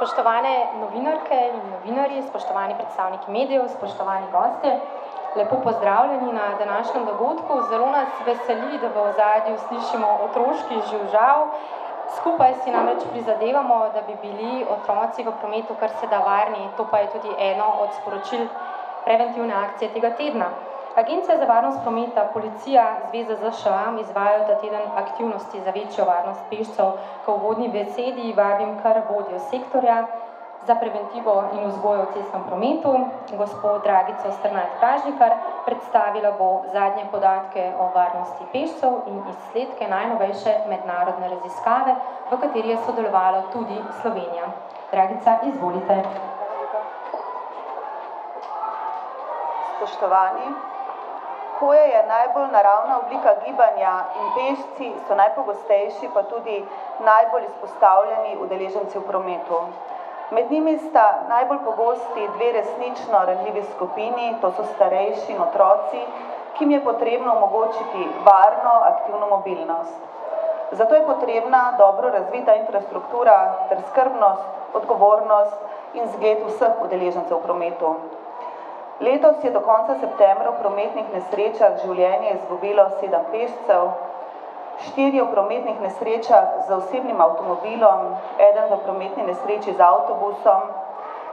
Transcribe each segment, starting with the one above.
Spoštovane novinarke in novinarji, spoštovani predstavniki medijev, spoštovani gostje, lepo pozdravljeni na današnjem dogodku. Zelo nas veseli, da v ozadju slišimo otroški živžav. Skupaj si namreč prizadevamo, da bi bili otroci v prometu kar se da varni. To pa je tudi eno od sporočil preventivne akcije tega tedna. Agencija za varnost prometa, policija, Zveza ZŠA izvajajo ta teden aktivnosti za večjo varnost pešcev. K uvodni besedi vabim kar vodjo sektorja za preventivo in vzgojo v cestnem prometu, gospod Dragico Strnad-Pražnikar. Predstavila bo zadnje podatke o varnosti pešcev in izsledke najnovejše mednarodne raziskave, v kateri je sodelovala tudi Slovenija. Dragica, izvolite. Spoštovani, hoja je najbolj naravna oblika gibanja in pešci so najpogostejši, pa tudi najbolj izpostavljeni udeleženci v prometu. Med njimi sta najbolj pogosti dve resnično ranljivi skupini, to so starejši in otroci, ki jim je potrebno omogočiti varno, aktivno mobilnost. Zato je potrebna dobro razvita infrastruktura ter skrbnost, odgovornost in zgled vseh udeležencev v prometu. Letos je do konca septembra v prometnih nesrečah življenje izgubilo 7 pešcev, 4 v prometnih nesrečah z osebnim avtomobilom, 1 v prometni nesreči z avtobusom,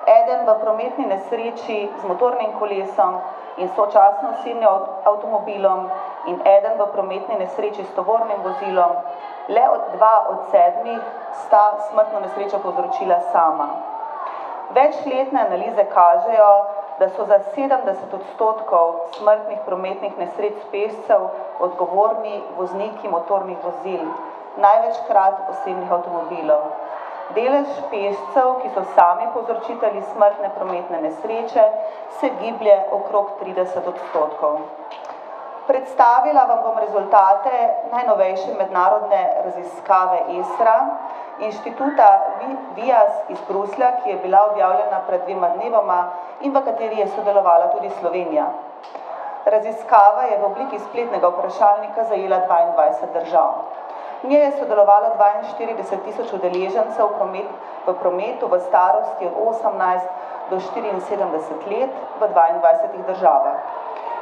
1 v prometni nesreči z motornim kolesom in sočasno osebnim avtomobilom in 1 v prometni nesreči s tovornim vozilom. Le 2 od 7 sta smrtno nesrečo povzročila sama. Večletne analize kažejo, da so za 70% smrtnih prometnih nesreč pešcev odgovorni vozniki motornih vozil, največkrat osebnih avtomobilov. Delež pešcev, ki so sami povzročitelji smrtne prometne nesreče, se giblje okrog 30%. Predstavila vam bom rezultate najnovejše mednarodne raziskave ESRA, inštituta VIAS iz Bruslja, ki je bila objavljena pred 2 dnevoma in v kateri je sodelovala tudi Slovenija. Raziskava je v obliki spletnega vprašalnika zajela 22 držav. V njej je sodelovalo 42.000 udeležencev v prometu v starosti od 18 do 74 let v 22 državah.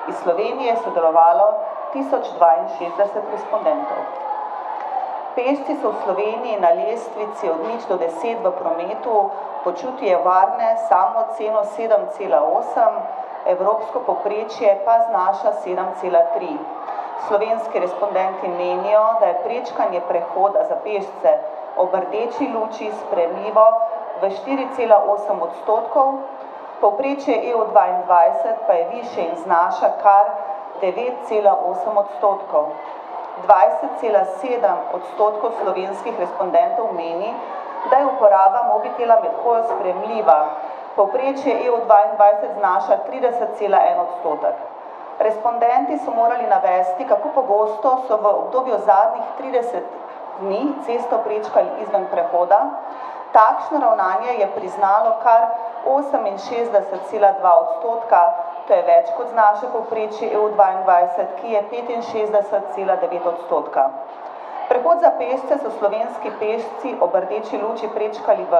Iz Slovenije je sodelovalo 1062 respondentov. Pešci so v Sloveniji na lestvici od 0 do 10 v prometu, počutijo varne samooceno 7,8, evropsko povprečje pa znaša 7,3. Slovenski respondenti menijo, da je prečkanje prehoda za pešce ob rdeči luči sprejemljivo v 4,8%, povprečje EU22 pa je višje in znaša kar 9,8%. 20,7% slovenskih respondentov meni, da je uporaba mobitela med hojo sprejemljiva. Povprečje EU22 znaša 30,1%. Respondenti so morali navesti, kako pogosto so v obdobju zadnjih 30 dni cesto prečkali izven prehoda. Takšno ravnanje je priznalo kar 68,2%, to je več kot znaša povprečje EU22, ki je 65,9%. Prehod za pešce so slovenski pešci ob rdeči luči prečkali v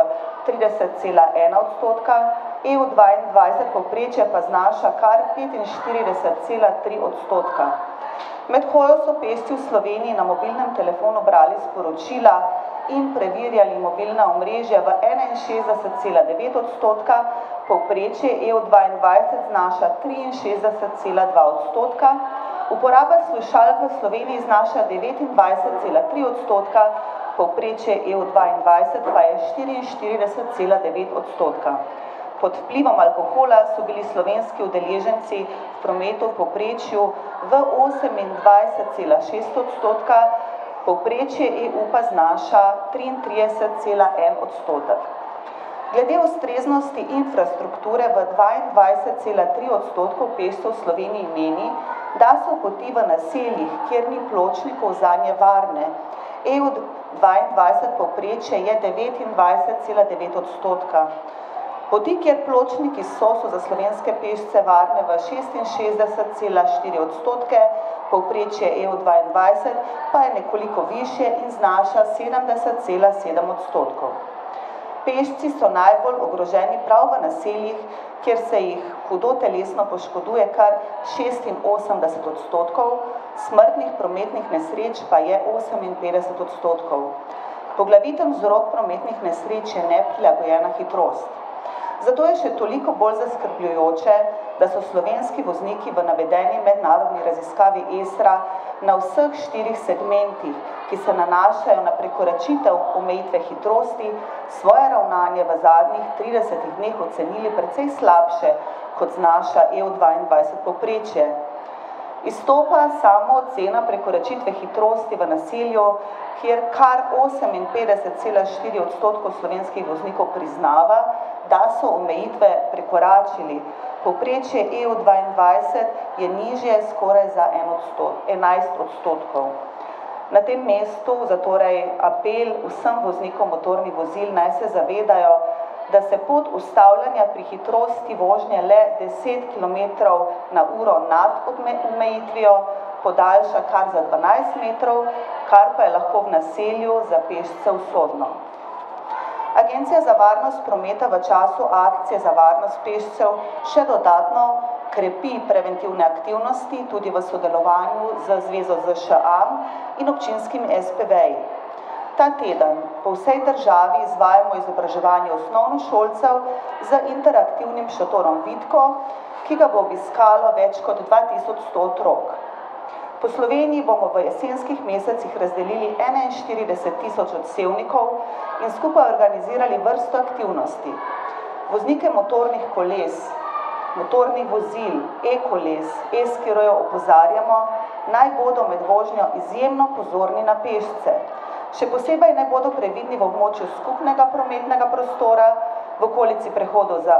30,1%, EU22 povprečje pa znaša kar 45,3%. Med hojo so pešci v Sloveniji na mobilnem telefonu brali sporočila in preverjali mobilna omrežja v 61,9%, povprečje EU22 znaša 63,2%, uporaba slušalk v Sloveniji znaša 29,3%, povprečje EU22 pa je 44,9%. Pod vplivom alkohola so bili slovenski udeleženci v prometu v povprečju v 28,6%, povprečje EU pa znaša 33,1%. Glede ustreznosti infrastrukture v 22,3% pešcev v Sloveniji meni, da so poti v naseljih, kjer ni pločnikov, zanje varne. EU22 povprečje je 29,9%. Poti, kjer pločniki so za slovenske pešce varne v 66,4%, povprečje EU22 pa je nekoliko višje in znaša 70,7%. Pešci so najbolj ogroženi prav v naseljih, kjer se jih hudo telesno poškoduje kar 86%, smrtnih prometnih nesreč pa je 58%. Poglaviten vzrok prometnih nesreč je neprilagojena hitrost. Zato je še toliko bolj zaskrbljujoče, da so slovenski vozniki v navedeni mednarodni raziskavi ESRA na vseh 4 segmentih, ki se nanašajo na prekoračitev omejitve hitrosti, svoje ravnanje v zadnjih 30 dneh ocenili precej slabše, kot znaša EU22 povprečje. Izstopa samo ocena prekoračitve hitrosti v naselju, kjer kar 58,4% slovenskih voznikov priznava, da so omejitve prekoračili. Povprečje EU22 je nižje skoraj za 11%. Na tem mestu zatorej apel vsem voznikom motornih vozil naj se zavedajo, da se pot ustavljanja pri hitrosti vožnje le 10 km/h nad omejitvijo podaljša kar za 12 metrov, kar pa je lahko v naselju za pešce usodno. Agencija za varnost prometa v času akcije za varnost pešcev še dodatno krepi preventivne aktivnosti tudi v sodelovanju z Zvezo ZŠA in občinskimi SPV-ji. Ta teden po vsej državi izvajamo izobraževanje osnovnošolcev z interaktivnim šotorom Vitko, ki ga bo obiskalo več kot 2100 otrok. Po Sloveniji bomo v jesenskih mesecih razdelili 41.000 odsevnikov in skupaj organizirali vrsto aktivnosti. Voznike motornih koles, motornih vozil, e-koles, e-skirojev opozarjamo, naj bodo med vožnjo izjemno pozorni na pešce. Še posebej naj bodo previdni v območju skupnega prometnega prostora, v okolici prehodov za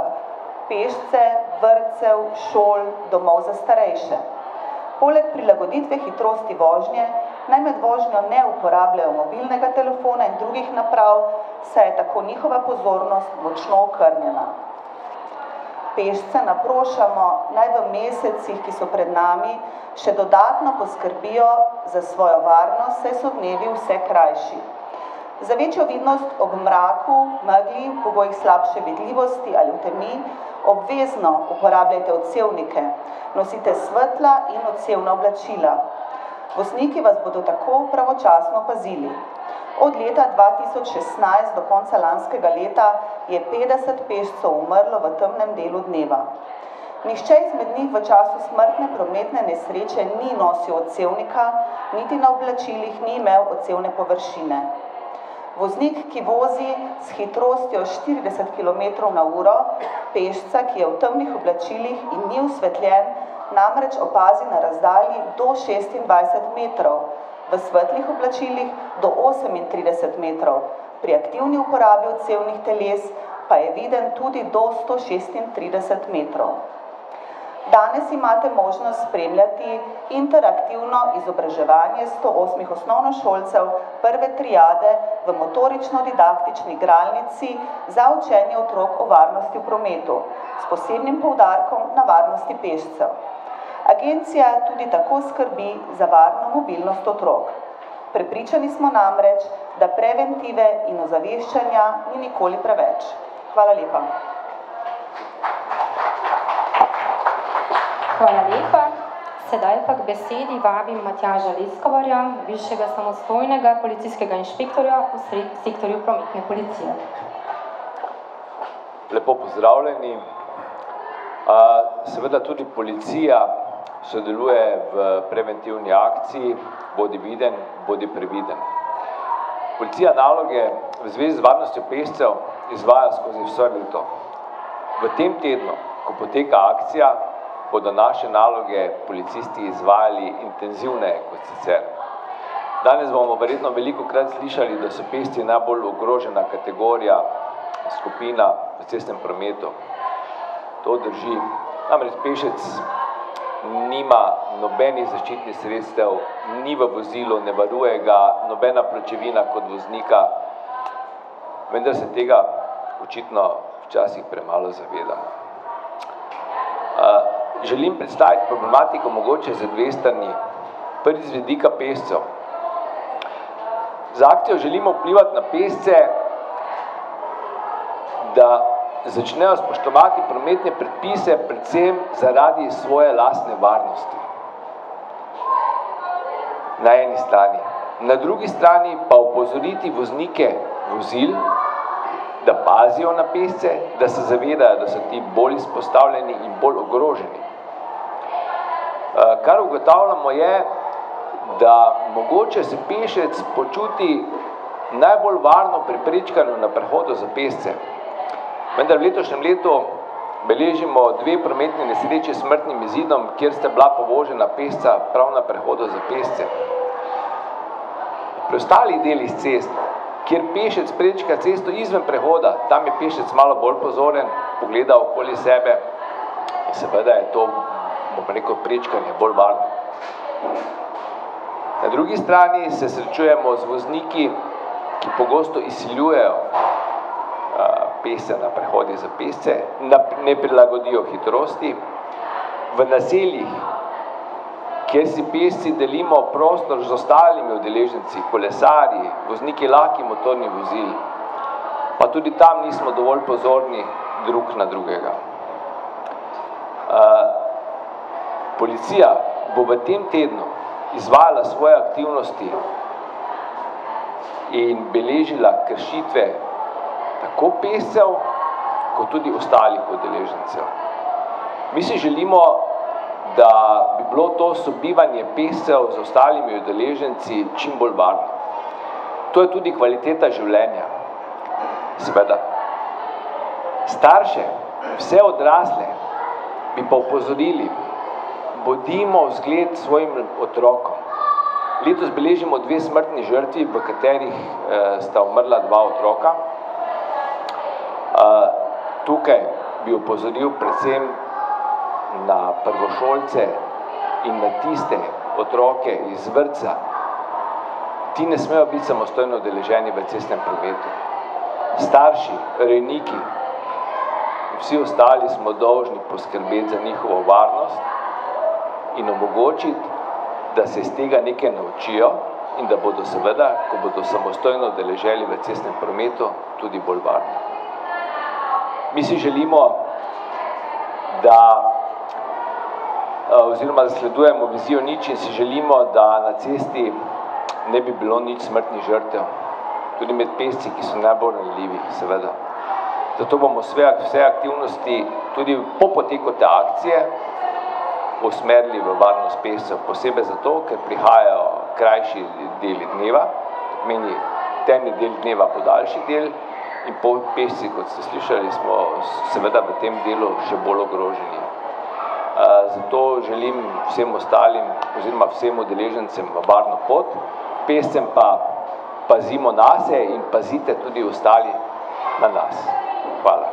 pešce, vrtcev, šol, domov za starejše. Poleg prilagoditve hitrosti vožnje, naj med vožnjo ne uporabljajo mobilnega telefona in drugih naprav, saj je tako njihova pozornost močno okrnjena. Pešce naprošamo, naj v mesecih, ki so pred nami, še dodatno poskrbijo za svojo varnost, saj so dnevi vse krajši. Za večjo vidnost ob mraku, megli, v pogojih slabše vidljivosti ali v temi, obvezno uporabljajte odsevnike, nosite svetla in odsevna oblačila. Vozniki vas bodo tako pravočasno pazili. Od leta 2016 do konca lanskega leta je 50 pešcev umrlo v temnem delu dneva. Nihče izmed njih v času smrtne prometne nesreče ni nosil odsevnika, niti na oblačilih ni imel odsevne površine. Voznik, ki vozi s hitrostjo 40 km/h, pešca, ki je v temnih oblačilih in ni osvetljen, namreč opazi na razdalji do 26 metrov, v svetlih oblačilih do 38 metrov, pri aktivni uporabi odsevnih teles pa je viden tudi do 136 metrov. Danes imate možnost spremljati interaktivno izobraževanje 108 osnovnošolcev prve triade v motorično-didaktični igralnici za učenje otrok o varnosti v prometu, s posebnim poudarkom na varnosti pešcev. Agencija tudi tako skrbi za varno mobilnost otrok. Prepričani smo namreč, da preventive in ozaveščanja ni nikoli preveč. Hvala lepa. Hvala lepa. Sedaj pa k besedi vabim Matjaža Leskovarja, višjega samostojnega policijskega inšpektorja v sektorju prometne policije. Lepo pozdravljeni. Seveda tudi policija sodeluje v preventivni akciji Bodi viden, bodi previden. Policija naloge v zvezi z varnostjo pešcev izvaja skozi vse leto. V tem tednu, ko poteka akcija, bodo naše naloge policisti izvajali intenzivneje kot sicer. Danes bomo verjetno velikokrat slišali, da so pešci najbolj ogrožena kategorija, skupina v cestnem prometu. To drži. Namreč pešec nima nobenih zaščitnih sredstev, ni v vozilu, ne varuje ga nobena pločevina kot voznika, vendar se tega očitno včasih premalo zavedamo. Želim predstaviti problematiko mogoče za dve strani. Prvi z vidika pešcev. Z akcijo želimo vplivati na pešce da začnejo spoštovati prometne predpise, predvsem zaradi svoje lastne varnosti. Na eni strani. Na drugi strani pa opozoriti voznike vozil, da pazijo na pešce, da se zavedajo, da so ti bolj izpostavljeni in bolj ogroženi. Kar ugotavljamo je, da mogoče se pešec počuti najbolj varno pri prečkanju na prehodu za pešce. Vendar v letošnjem letu beležimo 2 prometni nesreči s smrtnim izidom, kjer sta bila povožena pešca prav na prehodu za pešce. Pri ostalih delih cest, kjer pešec prečka cesto izven prehoda, tam je pešec malo bolj pozoren, pogleda okoli sebe in seveda je to, bomo rekel, prečkanje bolj varno. Na drugi strani se srečujemo z vozniki, ki pogosto izsiljujejo pešce na prehodih za pešce, ne prilagodijo hitrosti. V naseljih, kjer si pešci delimo prostor z ostalimi udeleženci, kolesarji, vozniki lahkih motornih vozil, pa tudi tam nismo dovolj pozorni drug na drugega. Policija bo v tem tednu izvajala svoje aktivnosti in beležila kršitve tako pešcev, kot tudi ostalih udeležencev. Mi si želimo, da bi bilo to sobivanje pešcev z ostalimi udeleženci čim bolj varno. To je tudi kvaliteta življenja. Seveda, starše, vse odrasle, bi pa opozorili, bodimo vzgled svojim otrokom. Letos beležimo 2 smrtni žrtvi, v katerih sta umrla 2 otroka. Tukaj bi opozoril predvsem na prvošolce in na tiste otroke iz vrtca. Ti ne smejo biti samostojno udeleženi v cestnem prometu. Starši, rejniki, vsi ostali smo dolžni poskrbeti za njihovo varnost in omogočiti, da se iz tega nekaj naučijo in da bodo seveda, ko bodo samostojno udeleženi v cestnem prometu, tudi bolj varni. Mi si želimo, da oziroma zasledujemo vizijo nič in si želimo, da na cesti ne bi bilo nič smrtnih žrtev, tudi med pešci, ki so najbolj ranljivi, seveda. Zato bomo vse aktivnosti tudi po poteku te akcije usmerili v varnost pešcev, posebej zato, ker prihajajo krajši deli dneva, meni temni del dneva podaljši del in pešci, kot ste slišali, smo seveda v tem delu še bolj ogroženi. Zato želim vsem ostalim oziroma vsem udeležencem varno pot, pešcem pa pazimo nase in pazite tudi ostali na nas. Hvala.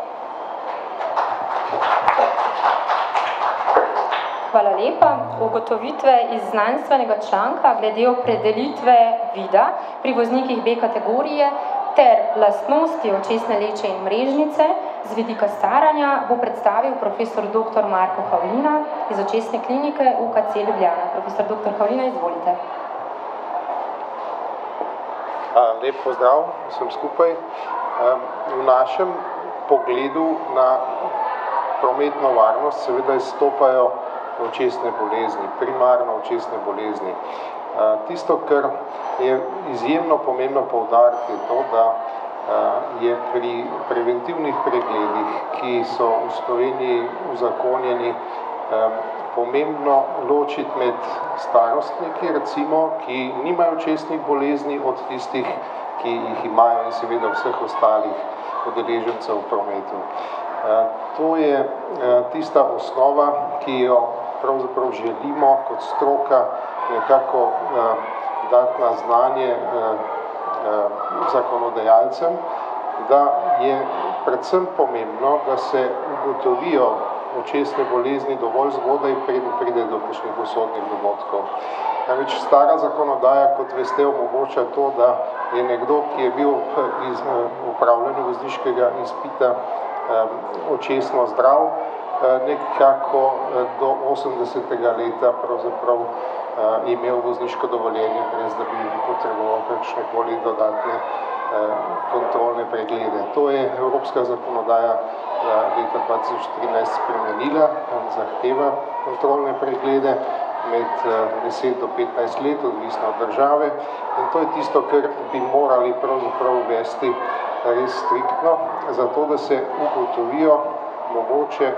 Hvala lepa. Ugotovitve iz znanstvenega članka glede opredelitve vida pri voznikih B kategorije ter lastnosti očesne leče in mrežnice z vidika staranja bo predstavil profesor dr. Marko Havlina iz očesne klinike UKC Ljubljana. Profesor dr. Havlina, izvolite. Lep pozdrav vsem skupaj. V našem pogledu na prometno varnost seveda izstopajo očesne bolezni, primarno očesne bolezni. Tisto, kar je izjemno pomembno poudariti, je to, da je pri preventivnih pregledih, ki so v Sloveniji uzakonjeni, pomembno ločiti med starostniki, recimo, ki nimajo očesnih bolezni, od tistih, ki jih imajo in seveda vseh ostalih udeležencev v prometu. To je tista osnova, ki jo pravzaprav želimo kot stroka nekako dati na znanje zakonodajalcem, da je predvsem pomembno, da se ugotovijo očesne bolezni dovolj zgodaj, preden pride do kakšnih usodnih dogodkov. Namreč stara zakonodaja, kot veste, omogoča to, da je nekdo, ki je bil iz upravljanja vozniškega izpita očesno zdrav, nekako do 80. leta pravzaprav imel vozniško dovoljenje, brez da bi potreboval kakšnekoli dodatne kontrolne preglede. To je evropska zakonodaja leta 2013 spremenila, zahteva kontrolne preglede med 10 do 15 let, odvisno od države. In to je tisto, kar bi morali pravzaprav uvesti res striktno, zato da se ugotovijo mogoče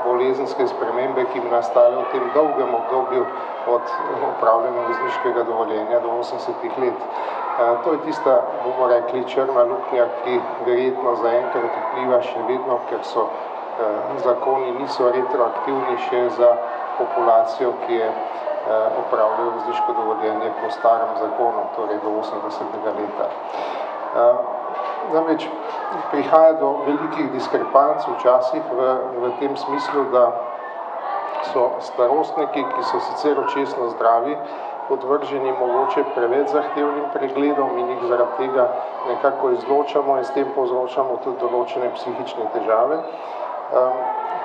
bolezenske spremembe, ki bi nastale v tem dolgem obdobju od upravljanja vozniškega dovoljenja do 80 let. To je tista, bomo rekli, črna luknja, ki verjetno zaenkrat vpliva še vedno, ker so zakoni niso retroaktivni še za populacijo, ki je upravljala vozniško dovoljenje po starem zakonu, torej do 80. leta. Namreč prihaja do velikih diskrepanc včasih v tem smislu, da so starostniki, ki so sicer očesno zdravi, podvrženi mogoče preveč zahtevnim pregledom in jih zaradi tega nekako izločamo in s tem povzročamo tudi določene psihične težave.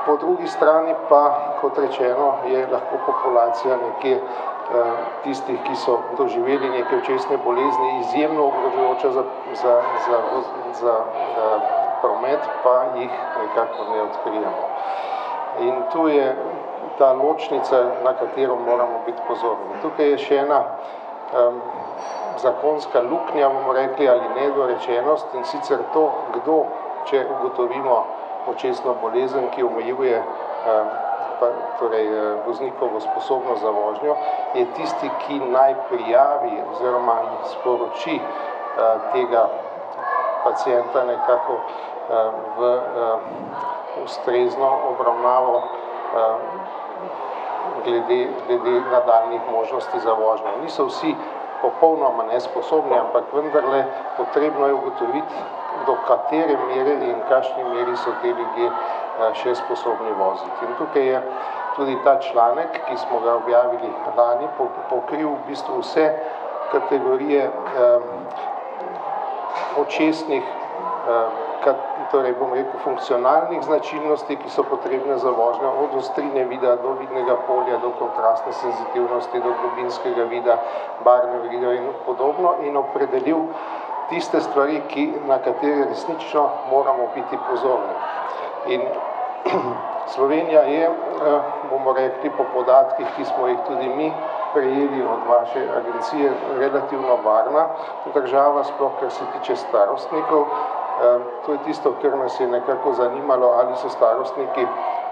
Po drugi strani pa, kot rečeno, je lahko populacija nekje tistih, ki so doživeli neke očesne bolezni, izjemno ogrožujoča za promet, pa jih nekako ne odkrijemo. In tu je ta ločnica, na katero moramo biti pozorni. Tukaj je še ena zakonska luknja, bomo rekli, ali nedorečenost, in sicer to, kdo, če ugotovimo očesno bolezen, ki omejuje torej voznikovo sposobnost za vožnjo, je tisti, ki naj prijavi oziroma sporoči tega pacienta nekako v ustrezno obravnavo glede nadaljnjih možnosti za vožnjo. Niso vsi popolnoma nesposobni, ampak vendarle potrebno je ugotoviti, do katere mere in kakšni meri so te ljudje še sposobni voziti. In tukaj je tudi ta članek, ki smo ga objavili lani, pokril v bistvu vse kategorije očesnih, torej bom rekel, funkcionalnih značilnosti, ki so potrebne za vožnjo, od ostrine vida do vidnega polja, do kontrastne senzitivnosti, do globinskega vida, barvnega vida in podobno, in opredelil tiste stvari, na katere resnično moramo biti pozorni. In Slovenija je, bomo rekli, po podatkih, ki smo jih tudi mi prejeli od vaše agencije, relativno varna država, sploh kar se tiče starostnikov. To je tisto, kar nas je nekako zanimalo, ali so starostniki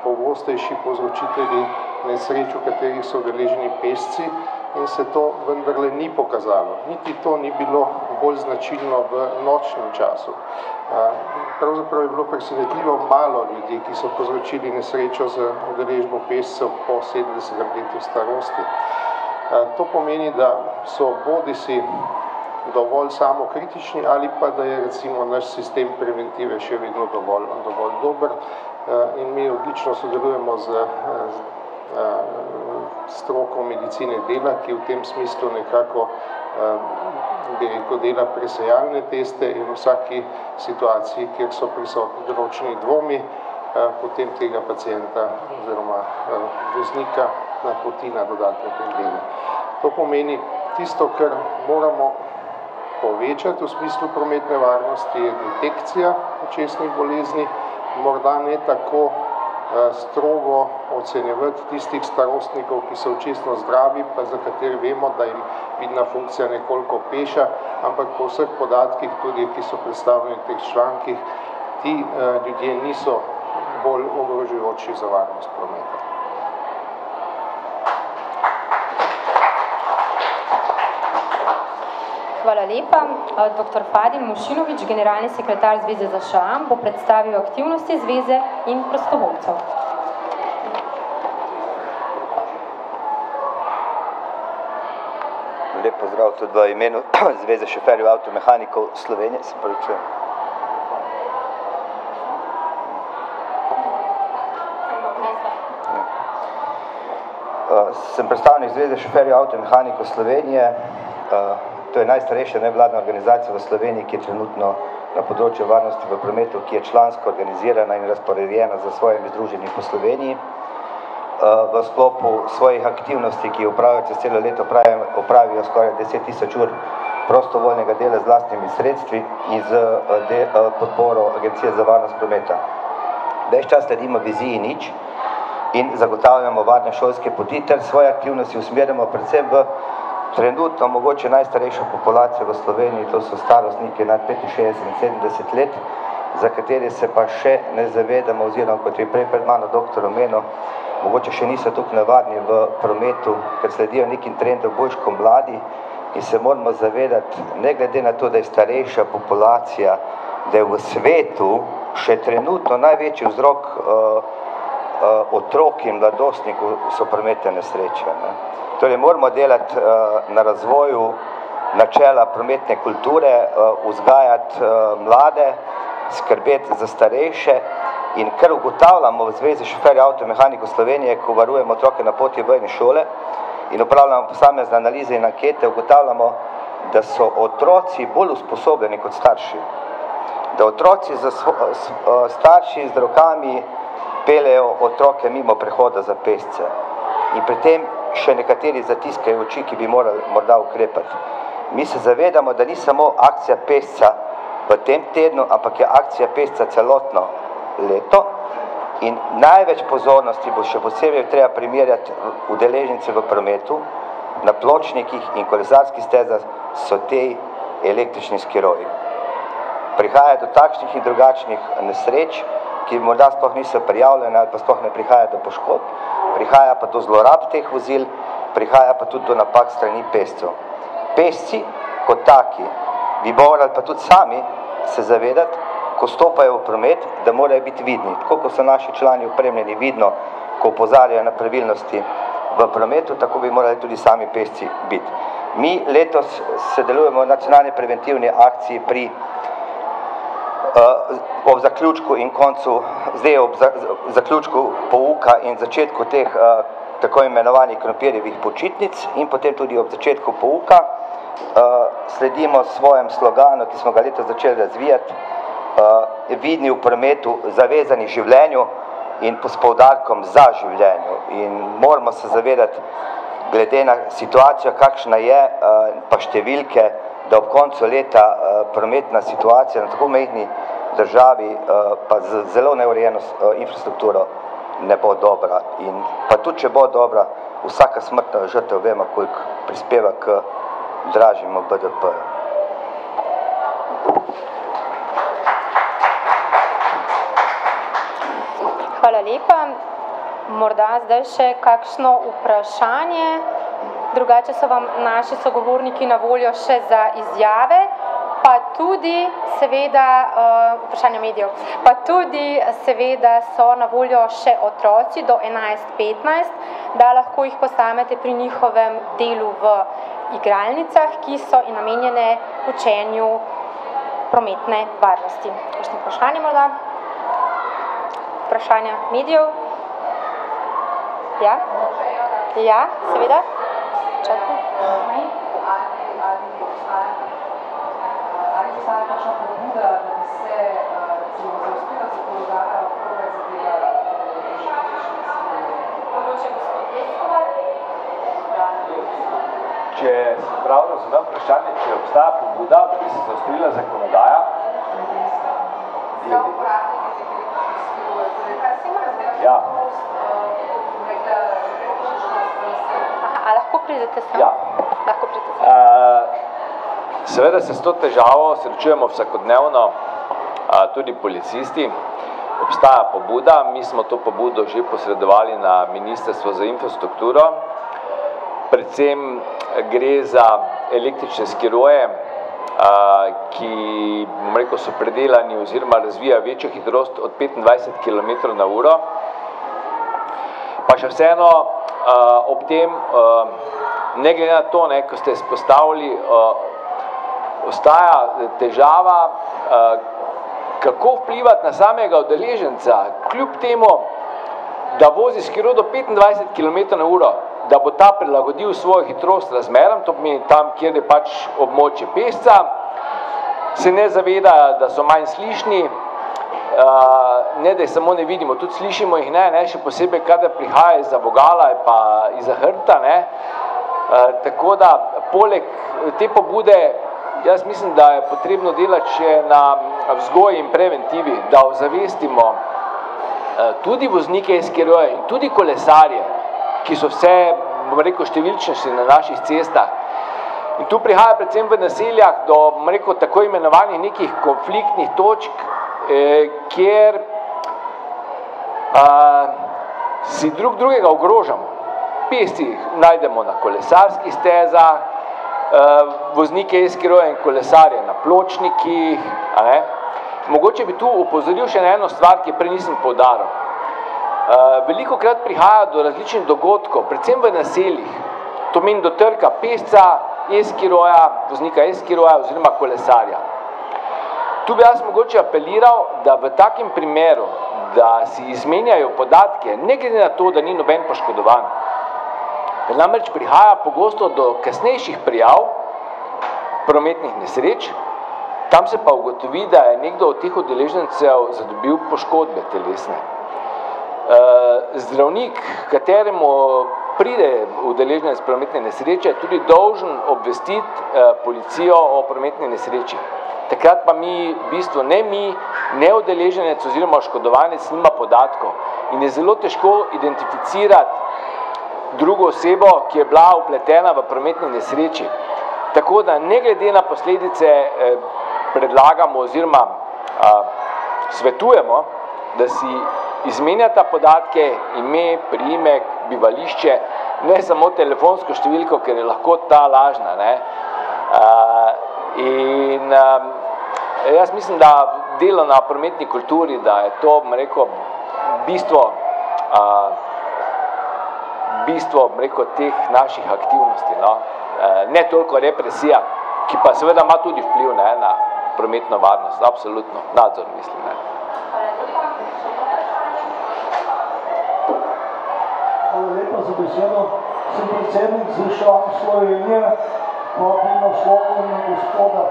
pogostejši povzročitelji nesreč, v katerih so udeleženi pešci, in se to vendarle ni pokazalo. Niti to ni bilo bolj značilno v nočnem času. Pravzaprav je bilo presenetljivo malo ljudi, ki so povzročili nesrečo z udeležbo pešcev po 70 letu starosti. To pomeni, da so bodisi dovolj samokritični ali pa da je recimo naš sistem preventive še vedno dovolj dober, in mi odlično sodelujemo z stroko medicine dela, ki v tem smislu nekako bi rekel, dela presejalne teste in v vsaki situaciji, kjer so prisotni določeni dvomi, potem tega pacienta oziroma voznika napoti na dodatne preglede. To pomeni, tisto, kar moramo povečati v smislu prometne varnosti, je detekcija očesnih bolezni, morda ne tako strogo ocenjevati tistih starostnikov, ki so očesno zdravi, pa za kateri vemo, da jim vidna funkcija nekoliko peša, ampak po vseh podatkih tudi, ki so predstavljeni v teh člankih, ti ljudje niso bolj ogrožujoči za varnost prometa. Hvala lepa. Dr. Fadim Mušinović, generalni sekretar Zveze za ŠAM, bo predstavil aktivnosti Zveze in prostovoljcev. Lep pozdrav tudi v imenu Zveze šoferjev avtomehanikov Slovenije. Se pravičujem. Sem predstavnik Zveze šoferjev avtomehanikov Slovenije. To je najstarejša nevladna organizacija v Sloveniji, ki je trenutno na področju varnosti v prometu, ki je člansko organizirana in razporejena za svojimi združenji po Sloveniji. V sklopu svojih aktivnosti, ki upravljajo čez celo leto, opravijo skoraj 10 000 ur prostovoljnega dela z lastnimi sredstvi in z podporo Agencije za varnost prometa. Ves čas sledimo viziji nič in zagotavljamo varne šolske poti ter svoje aktivnosti usmerjamo predvsem v trenutno mogoče najstarejšo populacijo v Sloveniji, to so starostniki nad 65 in 70 let, za kateri se pa še ne zavedamo, oziroma kot je prej pred mano doktor omenil, mogoče še niso tukaj navadni v prometu, ker sledijo nekim trendom bolj kot mladi in se moramo zavedati, ne glede na to, da je starejša populacija, da je v svetu še trenutno največji vzrok otrok in mladostnikov so prometne nesreče. Torej moramo delati na razvoju načela prometne kulture, vzgajati mlade, skrbeti za starejše in kar ugotavljamo v Zvezi šoferjev avtomehanikov Slovenije, ko varujemo otroke na poti v in šole in upravljamo posamezne analize in ankete, ugotavljamo, da so otroci bolj usposobljeni kot starši. Da otroci za starši z rokami peljejo otroke mimo prehoda za pešce in pri tem še nekateri zatiskajo oči, ki bi morali morda ukrepati. Mi se zavedamo, da ni samo akcija pešca v tem tednu, ampak je akcija pešca celotno leto in največ pozornosti bo še posebej treba primerjati udeležence v prometu, na pločnikih in kolesarskih stezah so tej električni skiroji. Prihaja do takšnih in drugačnih nesreč, ki morda sploh niso prijavljene ali pa sploh ne prihaja do poškodb, prihaja pa do zlorab teh vozil, prihaja pa tudi do napak strani pešcev. Pešci kot taki bi morali pa tudi sami se zavedati, ko stopajo v promet, da morajo biti vidni. Tako kot so naši člani opremljeni vidno, ko opozarjajo na pravilnosti v prometu, tako bi morali tudi sami pešci biti. Mi letos sodelujemo v nacionalni preventivni akciji pri ob zaključku in koncu, zdaj ob zaključku pouka in začetku teh tako imenovanih krompirjevih počitnic in potem tudi ob začetku pouka sledimo svojem sloganu, ki smo ga letos začeli razvijati, vidni v prometu, zavezani življenju in s poudarkom za življenju. In moramo se zavedati, glede na situacijo, kakšna je, pa številke, da ob koncu leta prometna situacija na tako majhni državi, pa z zelo neurejeno infrastrukturo, ne bo dobra. In pa tudi, če bo dobra, vsaka smrtna žrtev vemo, koliko prispeva k dražjemu BDP-ju. Hvala lepa. Morda zdaj še kakšno vprašanje. Drugače so vam naši sogovorniki na voljo še za izjave, pa tudi seveda vprašanja medijev, pa tudi seveda so na voljo še otroci do 11:15, da lahko jih postavite pri njihovem delu v igralnicah, ki so namenjene učenju prometne varnosti. Kakšno vprašanje morda? Vprašanja medijev? Ja? Ja, seveda. Čakaj. Ali obstaja kakšna pobuda, da bi se recimo zauspela zakonodaja okrog zadeva Mogoče gospod Leskovar? Če prav razumem vprašanje, če obstaja pobuda, da bi se zauspela zakonodaja, za uporabnike teh električnih skirojev, torej kaj se ima zdaj? Ja. A lahko pridete sem? Ja. Lahko pridete sem. Seveda se s to težavo srečujemo vsakodnevno, tudi policisti. Obstaja pobuda, mi smo to pobudo že posredovali na Ministrstvo za infrastrukturo. Predvsem gre za električne skiroje, ki, bom rekel, so predelani oziroma razvijajo večjo hitrost od 25 km/h. Pa še vseeno ob tem, ne glede na to, ko ste izpostavili, ostaja težava, kako vplivati na samega udeleženca, kljub temu, da vozi skiro do 25 km/h, da bo ta prilagodil svojo hitrost razmeram, to pomeni tam, kjer je pač območje pešca, se ne zaveda, da so manj slišni, ne da jih samo ne vidimo, tudi slišimo jih ne, še posebej, kadar prihaja iz vogala ali pa iz hrbta, ne. Tako da, poleg te pobude jaz mislim, da je potrebno delati še na vzgoji in preventivi, da ozavestimo tudi voznike SKR-ja in tudi kolesarje, ki so vse, bom rekel, številčnejši na naših cestah. In tu prihaja predvsem v naseljah do, bom rekel, tako imenovanih nekih konfliktnih točk, kjer si drugega ogrožamo. Pešci najdemo na kolesarskih stezah, voznike SKR-ja in kolesarje na pločnikih, a ne? Mogoče bi tu opozoril še na eno stvar, ki prej nisem poudaril. Velikokrat prihaja do različnih dogodkov, predvsem v naseljih. To meni do trka pešca, SKR-ja, voznika SKR-ja oziroma kolesarja. Tu bi jaz mogoče apeliral, da v takem primeru, da si izmenjajo podatke, ne glede na to, da ni noben poškodovan. Ker namreč prihaja pogosto do kasnejših prijav prometnih nesreč, tam se pa ugotovi, da je nekdo od teh udeležencev zadobil poškodbe telesne. Zdravnik, kateremu pride udeleženec prometne nesreče, je tudi dolžen obvestiti policijo o prometni nesreči. Takrat pa mi, v bistvu ne udeleženec oziroma oškodovanec nima podatkov in je zelo težko identificirati drugo osebo, ki je bila vpletena v prometni nesreči. Tako da ne glede na posledice predlagamo oziroma svetujemo, da si izmenjata podatke, ime, priimek, bivališče, ne samo telefonsko številko, ker je lahko ta lažna, ne. In jaz mislim, da delo na prometni kulturi, da je to, bom rekel, bistvo, bom rekel, teh naših aktivnosti, no. Ne toliko represija, ki pa seveda ima tudi vpliv, ne, na prometno varnost, absolutno, nadzor, mislim, ne. Hvala lepa za besedo. Sem predsednik Združenja Slovenije, povabim naslovu na gospoda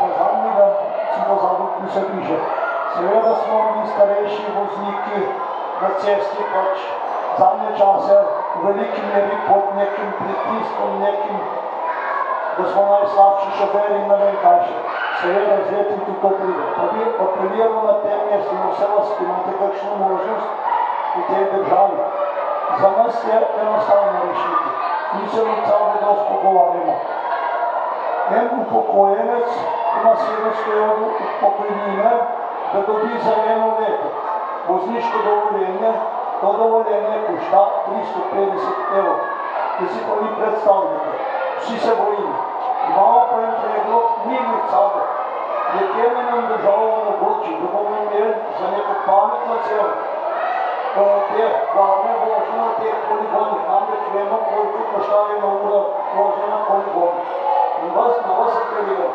Pazamnega, sem pozabil, ki se piše. Seveda smo mi starejši vozniki na cesti pač zadnje čase v veliki meri pod nekim pritiskom, da smo najslabši šoferi in ne vem kaj še. Seveda z leti tudi to pride. Pa bi apeliral na tem mestu, na vse vas, ki imate kakšno možnost v tej državi. Za nas je enostavno rešiti. Mi se med sabo dosti pogovarjamo. En upokojenec ima 700 evrov pokojnine, da dobi za 1 leto vozniško dovoljenje, to dovoljenje košta 350 evrov. Da si pa vi predstavljate, vsi se bojimo. Imamo pa en predlog, mi med sabo. Nekje nam država omogoči, da bomo imeli za neko pametno celo te varne vožnje na teh poligonih, namreč vemo, koliko koštajo na uro vožnje na poligonih. In na vas apeliram,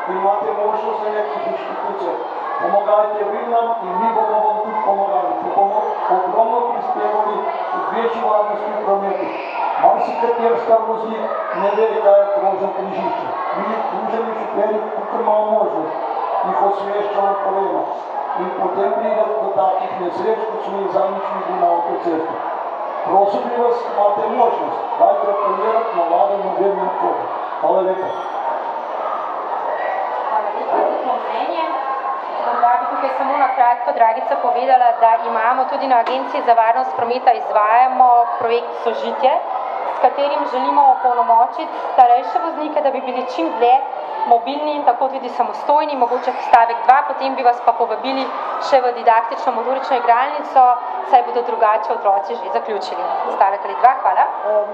da imate možnost na nekih inštitucijah. Pomagajte vi nam in mi bomo vam tudi pomagali, da bomo ogromno prispevali v večji varnosti v prometu. Marsikater star voznik ne ve, kaj je krožno križišče. Mi druženi šoferji, kako imamo možnost, jih osveščamo, povemo. In potem pride do takih nesreč, kot smo jih zadnjič videli na avtocestu. Prosim bi vas, imate možnost, dajte apelirati na vlado in obedni odkode. Hvala lepa. Hvala lepa za to mnenje. Morda bi tukaj samo na kratko, Dragica, povedala, da imamo tudi na Agenciji za varnost prometa izvajamo projekt Sožitje, s katerim želimo opolnomočiti starejše voznike, da bi bili čim dlje mobilni in tako tudi samostojni, mogoče stavek 2, potem bi vas pa povabili še v didaktično motorično igralnico, saj bodo drugače otroci že zaključili. Stavek ali 2, hvala.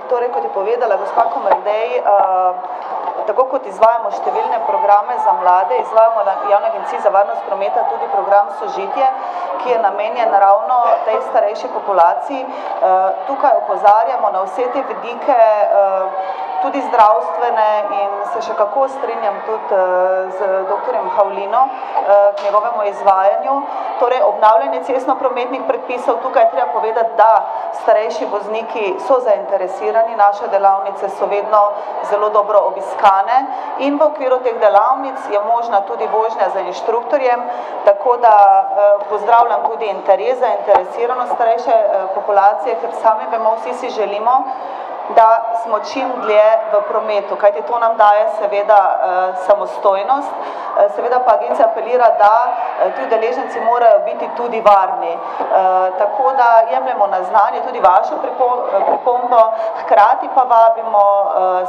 Torej, kot je povedala gospa Komardej, tako kot izvajamo številne programe za mlade, izvajamo na Javni agenciji za varnost prometa tudi program Sožitje, ki je namenjen ravno tej starejši populaciji. Tukaj opozarjamo na vse te vidike, tudi zdravstvene, in se še kako strinjam tudi z doktorjem Havlino k njegovemu izvajanju. Torej, obnavljanje cestno-prometnih predpisov, tukaj je treba povedati, da starejši vozniki so zainteresirani, naše delavnice so vedno zelo dobro obiskane in v okviru teh delavnic je možna tudi vožnja za inštruktorjem, tako da pozdravljam tudi interes, zainteresiranost starejše populacije, ker sami vemo, vsi si želimo da smo čim dlje v prometu, kajti to nam daje seveda samostojnost, seveda pa agencija apelira, da ti udeleženci morajo biti tudi varni. Tako da jemljemo na znanje tudi vašo pripombo, hkrati pa vabimo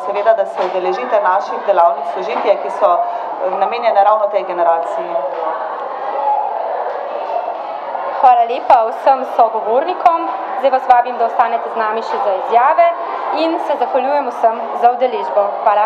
seveda, da se udeležite naših delavnic sožitja, ki so namenjene ravno tej generaciji. Hvala lepa vsem sogovornikom. Zdaj vas vabim, da ostanete z nami še za izjave in se zahvaljujem vsem za udeležbo. Hvala.